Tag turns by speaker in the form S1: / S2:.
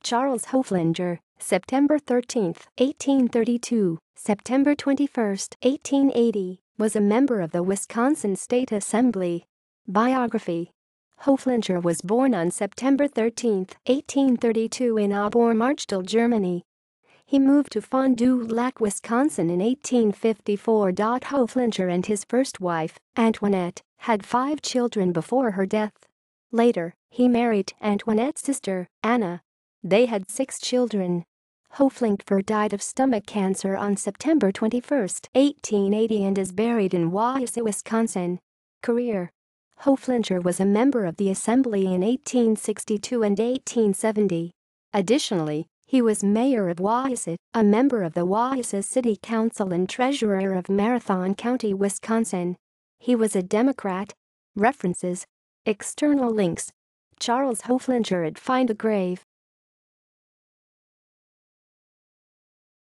S1: Charles Hoeflinger, September 13, 1832, September 21, 1880, was a member of the Wisconsin State Assembly. Biography. Hoeflinger was born on September 13, 1832 in Alb-Donau-Kreis, Germany. He moved to Fond du Lac, Wisconsin in 1854. Hoeflinger and his first wife, Antoinette, had 5 children before her death. Later, he married Antoinette's sister, Anna. They had 6 children. Hoeflinger died of stomach cancer on September 21, 1880 and is buried in Wausau, Wisconsin. Career. Hoeflinger was a member of the Assembly in 1862 and 1870. Additionally, he was mayor of Wausau, a member of the Wausau City Council and treasurer of Marathon County, Wisconsin. He was a Democrat. References. External links. Charles Hoeflinger at Find a Grave.